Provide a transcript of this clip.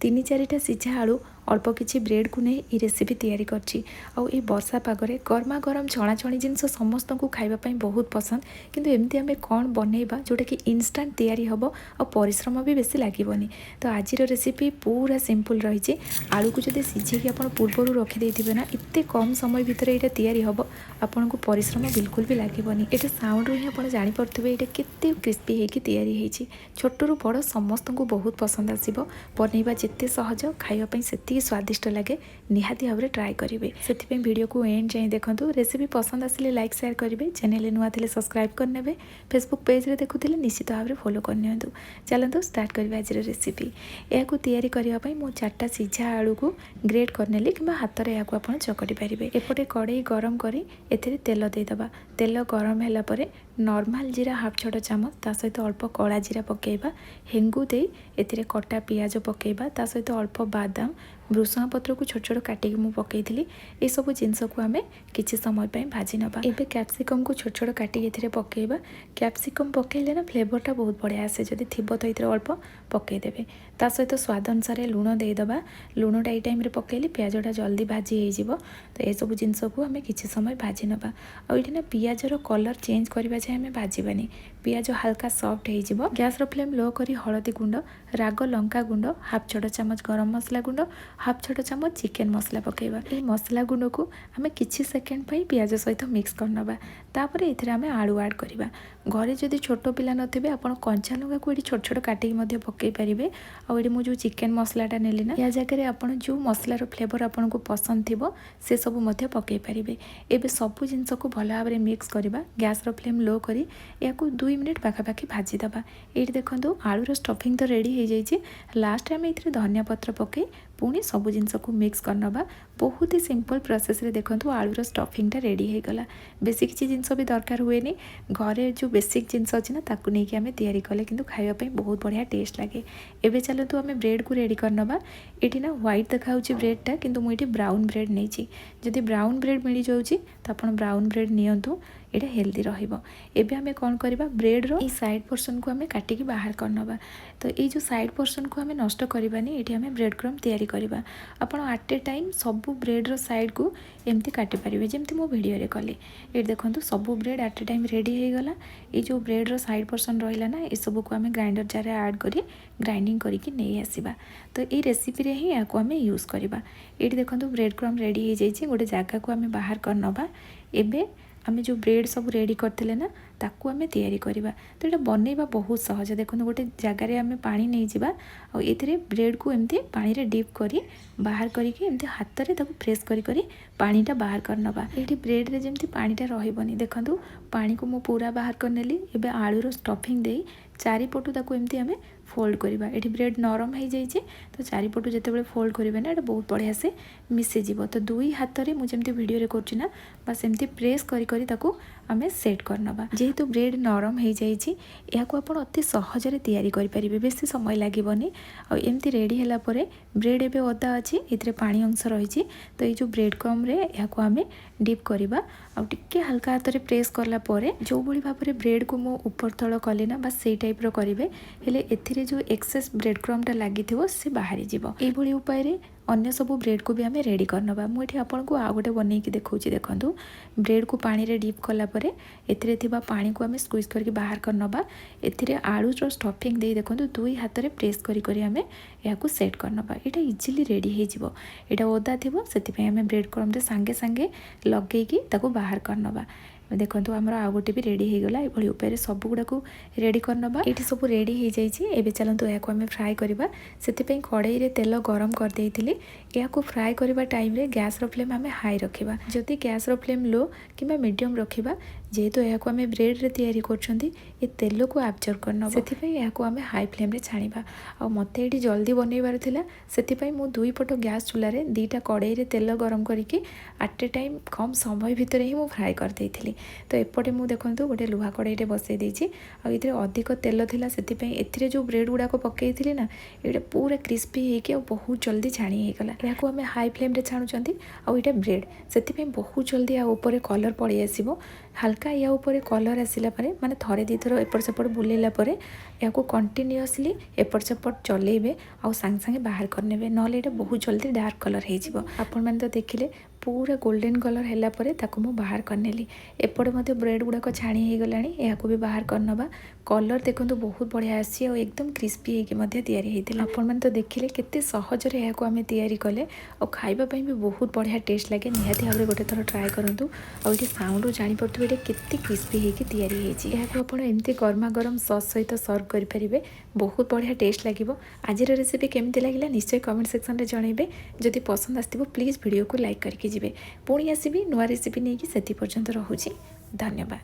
तीन चारिटा सीझा आलू अल्प किसी ब्रेड को नहीं ये रेसिपी तैयारी करछि। आउ ये वर्षा पागरे गर्मा गरम छणाछणी जिनस समस्त को खाइबा बहुत पसंद, किंतु एमती आम कौन बनइबा जोटा कि इंस्टांट तैयारी हम और परिश्रम भी बेसी लगनी। तो आज रेसिपी पूरा सिंपल रही। आलू को जब सीझे आप पूर्वर रखिदे ना एत कम समय भितर यहाँ तैयारी हम, आपन को परिश्रम बिल्कुल भी लगनी। ये साउंड ही आप जापे ये केते क्रिस्पी होगी तैयारी होती। छोटू बड़ समस्त को बहुत पसंद आसो। बनइबा जिते सहज खावाई से स्वादिष्ट लगे, निहाती भाव में ट्राए करेंगे। से वीडियो को एंड जाए देखो। रेसिपी पसंद आसिले लाइक शेयर करेंगे, चैनल नुआ थे सब्सक्राइब करने, फेसबुक पेज रे देखुले निश्चित भाव में फॉलो करनी। चलते स्टार्ट करेंगे आज रेसिपी। या तैयारी करने मुझे 4टा सीझा आलू को ग्रेट करनेली कि हाथ में यहाँ आप चकटी पारे। एपटे कड़े गरम कर तेल देदेबा। तेल गरम है नॉर्मल जीरा हाफ छोट चामच, ता सहित अल्प कला जीरा पकेबा। हेंगू दे एथिरे कटा पियाज पकेबा, ता सहित अल्प बादाम भृषुंगा पत्र को छोट छोट काटिक मुझे पकईली। ये सब जिनस को आम किसी समय भाजी नवा। एबे कैप्सिकम को छोट छोट काटिक ए पकेबा। कैप्सिकम पकेले ना फ्लेवरटा बहुत बढ़िया आसे। जदि थी तो ये अल्प पकईदेवे। ता सहित स्वाद अनुसार लुण देदेबा। लुणटा ये टाइम पकईले पियाजटा जल्दी भाजी हो। तो ये सब जिनस को आम किसी समय भाजी नवा। आना पियाजर कलर चेंज करवा जाए आम भाजबानी। पियाज हल्का सफ्ट हो। गैस फ्लेम लो करी हलदी गुंड, राग लंका गुंड, हाफ छोट चामच गरम मसला गुंड, हाफ छोट चामच चिकेन मसला पकेबा। ये मसला गुंड को आम किसी सेकेंड पियाज सहित मिक्स करनबा। तापर एथिरे आम आलू ऐड करबा। घरे जदि छोट पिला नथिबे आपण कंचा लंका को छोट छोट काटिक मध्य पकई पारिबे। आ ये मुझे चिकेन मसलाटा नेली ना, या जगह आपण जो मसलार फ्लेवर आपन को पसंद थिबो से सब मध्य पकई पारिबे। एबे सब जिनस को भल भाव में मिक्स करबा। गैस फ्लेम लो करी या 2 मिनिट पाखापाखि भाजी दबा। ये देखो आलूर स्टफिंग तो रेडी हो जाइए। लास्ट आम ये धनिया पत्र पकई पुणी सब जिनस को मिक्स करनबा। बहुत ही सिंपल प्रोसेस रे देखो आलूर स्टफिंगटा रेडी हो गला। बेसी किसी जिनस भी दरकार हुए नहीं। घरे जो बेसिक जिनस अच्छी ना ताकू नहीं कि आम तैयारी कले किंतु खाइबा बहुत बढ़िया टेस्ट लगे। एबे चलतु आम ब्रेड को रेडी करनबा। ये ना व्हाइट देखा ब्रेडटा, किंतु मुझे ब्राउन ब्रेड नहीं। जदि ब्राउन ब्रेड मिल जाऊँगी तो आप ब्राउन ब्रेड नियंतु, ये हेल्दी रहिबो। एबे हमें कौन करबा, ब्रेड रो ई साइड पोर्शन को हमें काटिकी बाहर करनबा। तो ये जो साइड पोर्शन को हमें नष्ट करबानी, ये हमें ब्रेड क्रम तैयारी करबा। आपण एट ए टाइम सब ब्रेड रो साइड को एमती काटि पारिबे जेमती मो वीडियो रे कली। ये देखंतु सब bread at a time ready हो गला। ये जो ब्रेड रो साइड पोर्शन रहिला ना, ये सब को हमें ग्राइंडर जार ऐड करी ग्राइंडिंग करके नहीं आसीबा। तो ये रेसिपी रे ही याको हमें यूज करबा। ये देखंतु ब्रेड क्रम रेडी हो जाइए। गोटे जगह को हमें बाहर करनबा। एबे आम जो ब्रेड सब रेडी करते ना ताकू आम तैयारी करवा। तो ये बनइबा बहुत सहज। देखो गोटे जगार आम पानी नहीं जावा। ये ब्रेड को एमती पानी रे डिप करी बाहर करके एमती हाथ में प्रेस करी पानीटा बाहर करनबा। ये ब्रेड रे जमती पानीटा रहिबनी। देखंतु पानी को मु पूरा बाहर करनेली। एबे आलूर स्टफिंग दे चारिपटू ताकू एमती आम फोल्ड करवा। ये ब्रेड नरम हो जाइए। तो चारिपटू जिते फोल्ड करेंगे ना, ये बहुत बढ़िया से मिसीज। तो दुई हाथ में मुझे वीडियो रे करना बस एमती प्रेस करी ताकू आम सेट करनबा। जेहेतु ब्रेड नरम हो जाइए, या अति सहजरे तैयारी करेंगे, बेसी समय लगेनि। आमती रेडी है ब्रेड एवं अदा अच्छी ये पानी अंश रही। तो ये जो ब्रेड क्रम रे या आम डिप करवा। टिके हल्का हाथ में प्रेस कला जो भाई भाव में ब्रेड को मु ऊपर तल कली ना, बस से टाइप करेंगे। हेले एथिरे जो एक्सेस ब्रेड क्रमटा लगी से बाहरी जीव। ये उपाय अन्य सब ब्रेड को भी आम रेडी करनबा। मुझे आपको आउ गोटे बनई देखा। देखो ब्रेड को पानी रे डिप कलापर एथिरे पानी को आम स्क्वीज करके बाहर करनबा। एथिरे आलूर स्टफिंग दे देखो दुई हाथ में प्रेस करी आम यहाँ सेट करनबा। यहाँ इजिली रेडी हो। यहाँ ओदा थी से आम ब्रेड क्रम रे सांगे सांगे लगेगी ताको बाहर करनबा। देखो आमर आउ गोटे भी रेडी हो गला। ये उपाय सब गुड़ाक रेडी करनबा। ये सब रेडी हो जाइए। चलते यहाँ आम फ्राए करवा। से कड़ई रे तेल गरम कर देइथिली। या फ्राए करवा टाइम रे गैस फ्लेम आम हाई रखा। जदि गैस फ्लेम लो कि मीडियम रखा, जेहेतु यहाँ आम ब्रेड रे तैयारी करछंती, ये तेल को एब्जॉर्ब करना से यहाँ आम हाई फ्लेम रे छाणीबा। आ मते ये जल्दी बनइबार थिला, से मु दुई पट गैस चूल्हा दीटा कड़ई रे तेल गरम करके एट ए टाइम कम समय भितर ही मु फ्राए कर देइथिली। तो एपटे मु देखंतु गोटे लुहा कड़ईटे बसई देछि। आ इथे अधिक तेल थिला, सेतिपई एथिरे जो ब्रेड गुड़ाक पकईथिले ना, ये पूरा क्रिस्पी होके बहुत जल्दी छाणी हो गला। यहाँ आम हाई फ्लेम रे छाणुचंती। आ इटा ब्रेड से बहुत जल्दी आ ऊपर कलर पड़े आसीबो। ହାଲକା ୟା ଉପରେ କଲର୍ ଆସିଲା ପରେ ମାନେ ଥରେ ଦୁଇଥର ଏପଟ ସେପଟ ବୁଲେଇଲା ପରେ ଏହାକୁ କଣ୍ଟିନ୍ୟୁଅସଲି ଏପଟ ସେପଟ ଚଲେଇବେ ଆଉ ସାଙ୍ଗେ ସାଙ୍ଗେ ବାହାର କରିନେବେ, ନହେଲେ ଏଇଟା ବହୁତ ଜଲ୍ଦି ଡାର୍କ କଲର୍ ହେଇଯିବ। ଆପଣମାନେ ତ ଦେଖିଲେ पूरा गोल्डन कलर है पर ताकू मु बाहर करनेली। एपटे मध्य ब्रेड गुड़ाक छाणी हो गलानी, यहाँ भी बाहर करनवा। कलर देखो बहुत बढ़िया आसी एकदम क्रिस्पी होती आपण तो देखिले केते सहजरे यहाँ आम तैयारी कले और खाइबापी भी बहुत बढ़िया टेस्ट लगे। निहाती भाव गोटे थर ट्राए करूँ और ये साउंड जानीपे केते क्रिस्पी होती आपड़ एमती गर्मा गरम सॉस सहित सर्व करेंगे, बहुत बढ़िया टेस्ट लगे। आज रेसिपी केमती लगे निश्चय कमेंट सेक्शन में जनइबे। जदि पसंद आसो प्लीज़ वीडियो को लाइक करके जी। पुणी आसबि नुआ रेसिपी नहीं कि से पर्यंत रहुछि। धन्यवाद।